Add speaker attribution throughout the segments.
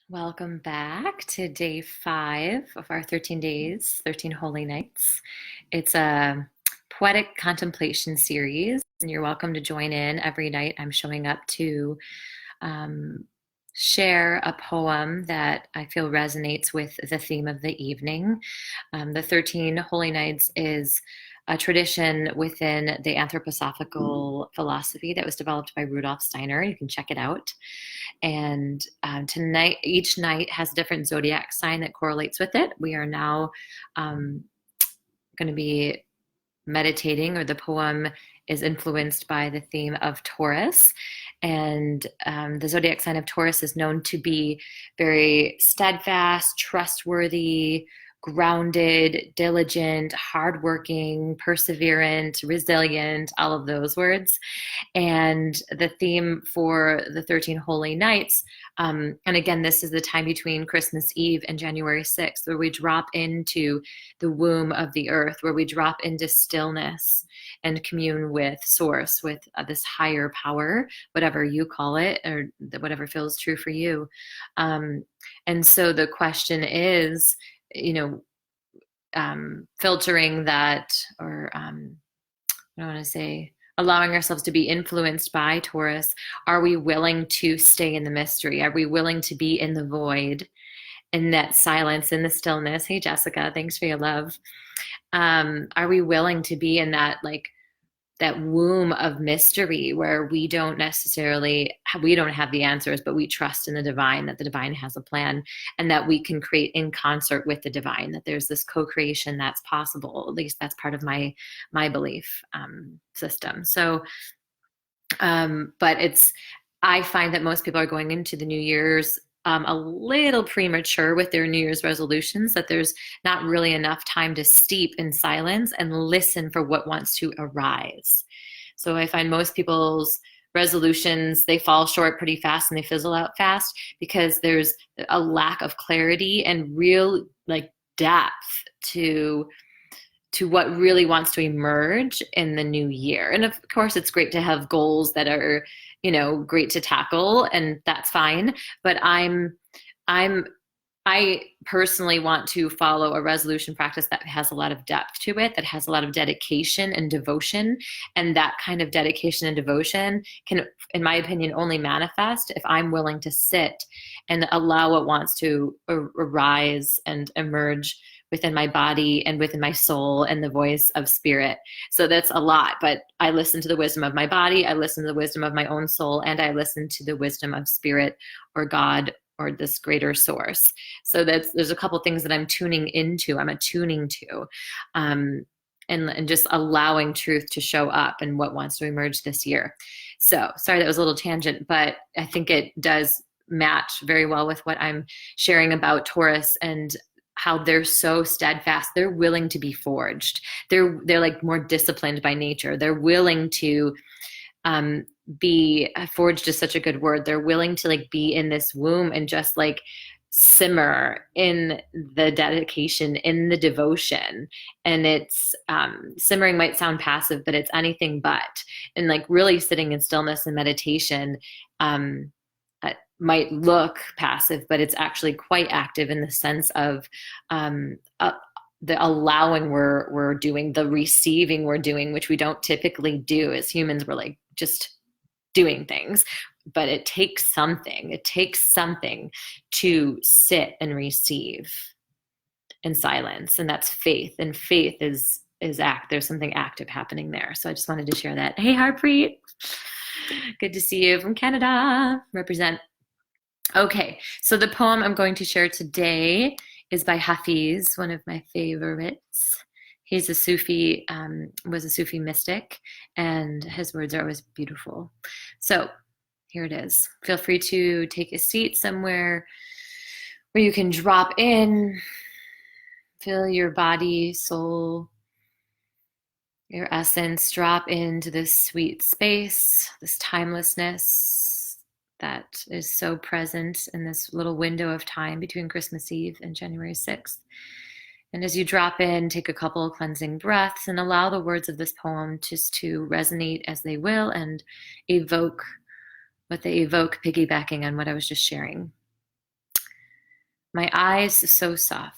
Speaker 1: Welcome back to day 5 of our 13 days, 13 holy nights. It's a poetic contemplation series, and you're welcome to join in every night. I'm showing up to share a poem that I feel resonates with the theme of the evening. The 13 holy nights is a tradition within the Anthroposophical philosophy that was developed by Rudolf Steiner. You can check it out. And tonight, each night has a different zodiac sign that correlates with it. We are now going to be meditating, or the poem is influenced by the theme of Taurus. And the zodiac sign of Taurus is known to be very steadfast, trustworthy, grounded, diligent, hardworking, perseverant, resilient, all of those words. And the theme for the 13 Holy Nights, and again, this is the time between Christmas Eve and January 6th, where we drop into the womb of the earth, where we drop into stillness and commune with Source, with this higher power, whatever you call it, or whatever feels true for you. And so the question is, filtering that, or I don't want to say allowing ourselves to be influenced by Taurus. Are we willing to stay in the mystery? Are we willing to be in the void, in that silence, in the stillness? Hey, Jessica, thanks for your love. Are we willing to be in that, that womb of mystery where we don't have the answers, but we trust in the divine, that the divine has a plan, and that we can create in concert with the divine, that there's this co-creation that's possible. At least that's part of my belief system. So, but I find that most people are going into the New Year's a little premature with their New Year's resolutions, that there's not really enough time to steep in silence and listen for what wants to arise. So I find most people's resolutions, they fall short pretty fast and they fizzle out fast because there's a lack of clarity and real depth to what really wants to emerge in the new year. And of course, it's great to have goals that are great to tackle, and that's fine. But I personally want to follow a resolution practice that has a lot of depth to it, that has a lot of dedication and devotion. And that kind of dedication and devotion can, in my opinion, only manifest if I'm willing to sit and allow what wants to arise and emerge within my body and within my soul and the voice of spirit. So that's a lot, but I listen to the wisdom of my body, I listen to the wisdom of my own soul, and I listen to the wisdom of spirit or God or this greater source. So there's a couple things that I'm attuning to, and just allowing truth to show up and what wants to emerge this year. So sorry, that was a little tangent, but I think it does match very well with what I'm sharing about Taurus and how they're so steadfast. They're willing to be forged. They're more disciplined by nature. They're willing to be forged is such a good word. They're willing to be in this womb and just simmer in the dedication, in the devotion. And it's simmering might sound passive, but it's anything but. And really sitting in stillness and meditation might look passive, but it's actually quite active in the sense of the allowing we're doing, the receiving we're doing, which we don't typically do as humans. We're just doing things, but it takes something. It takes something to sit and receive in silence, and that's faith. And faith is there's something active happening there. So I just wanted to share that. Hey, Harpreet, good to see you from Canada. Represent. Okay, so the poem I'm going to share today is by Hafiz, one of my favorites. He's a Sufi, was a Sufi mystic, and his words are always beautiful. So here it is. Feel free to take a seat somewhere where you can drop in, feel your body, soul, your essence drop into this sweet space, this timelessness that is so present in this little window of time between Christmas Eve and January 6th. And as you drop in, take a couple of cleansing breaths and allow the words of this poem just to resonate as they will and evoke what they evoke, piggybacking on what I was just sharing. My eyes so soft.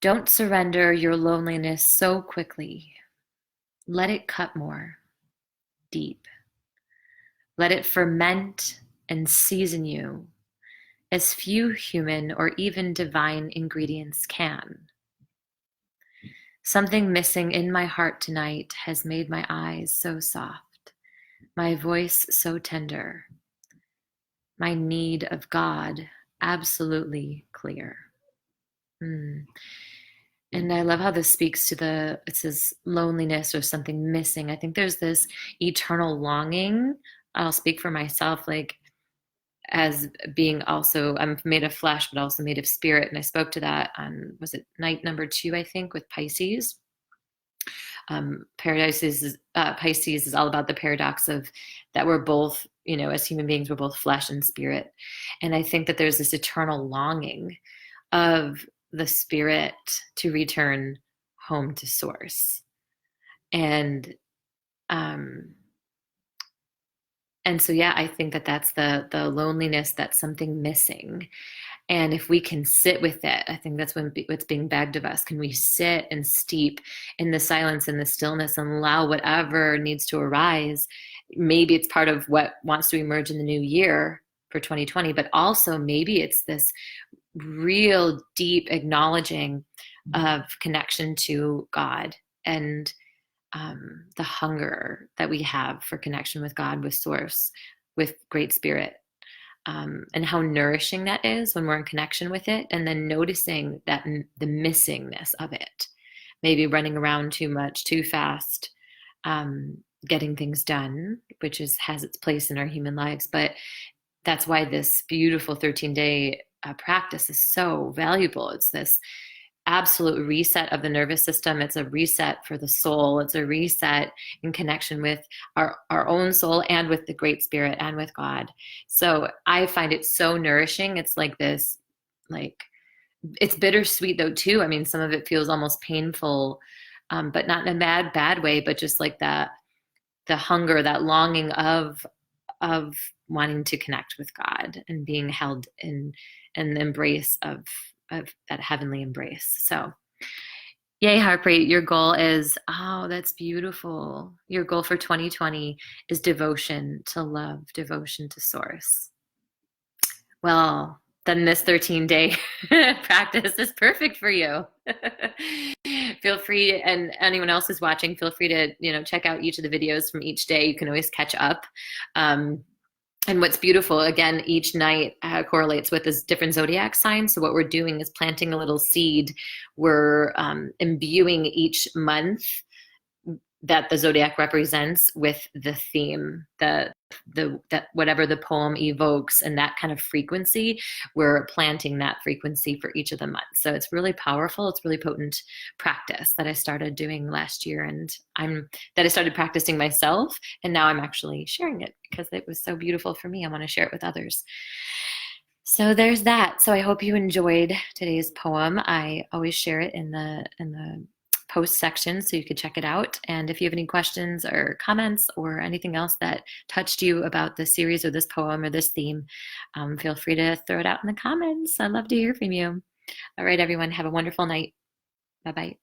Speaker 1: Don't surrender your loneliness so quickly. Let it cut more deep. Let it ferment and season you as few human or even divine ingredients can. Something missing in my heart tonight has made my eyes so soft, my voice so tender, my need of God absolutely clear. And I love how this speaks to it says loneliness or something missing. I think there's this eternal longing. I'll speak for myself, like as being also, I'm made of flesh, but also made of spirit. And I spoke to that on, was it night number 2, I think, with Pisces. Pisces is all about the paradox of that we're both, as human beings, we're both flesh and spirit. And I think that there's this eternal longing of the spirit to return home to source. And so, yeah, I think that that's the loneliness, that's something missing. And if we can sit with it, I think that's what's being begged of us. Can we sit and steep in the silence and the stillness and allow whatever needs to arise? Maybe it's part of what wants to emerge in the new year for 2020, but also maybe it's this real deep acknowledging of connection to God and the hunger that we have for connection with God, with Source, with Great Spirit, and how nourishing that is when we're in connection with it, and then noticing that the missingness of it, maybe running around too much, too fast, getting things done, which has its place in our human lives. But that's why this beautiful 13-day practice is so valuable. It's this absolute reset of the nervous system. It's a reset for the soul. It's a reset in connection with our own soul and with the Great Spirit and with God. So I find it so nourishing. It's like this, it's bittersweet though too. I mean, some of it feels almost painful, but not in a bad way, but just like that, the hunger, that longing of wanting to connect with God and being held in the embrace of that heavenly embrace. So yay, Harpreet, your goal is, that's beautiful. Your goal for 2020 is devotion to love, devotion to Source. Well, then this 13-day practice is perfect for you. Feel free, and anyone else who's watching, feel free to, check out each of the videos from each day. You can always catch up. And what's beautiful, again, each night correlates with this different zodiac sign. So what we're doing is planting a little seed. We're imbuing each month that the zodiac represents with the theme, that whatever the poem evokes, and that kind of frequency, we're planting that frequency for each of the months. So it's really powerful. It's really potent practice that I started doing last year, and that I started practicing myself, and now I'm actually sharing it because it was so beautiful for me. I want to share it with others. So there's that. So I hope you enjoyed today's poem. I always share it in the post section so you could check it out. And if you have any questions or comments or anything else that touched you about this series or this poem or this theme, feel free to throw it out in the comments. I'd love to hear from you. All right, everyone, have a wonderful night. Bye-bye.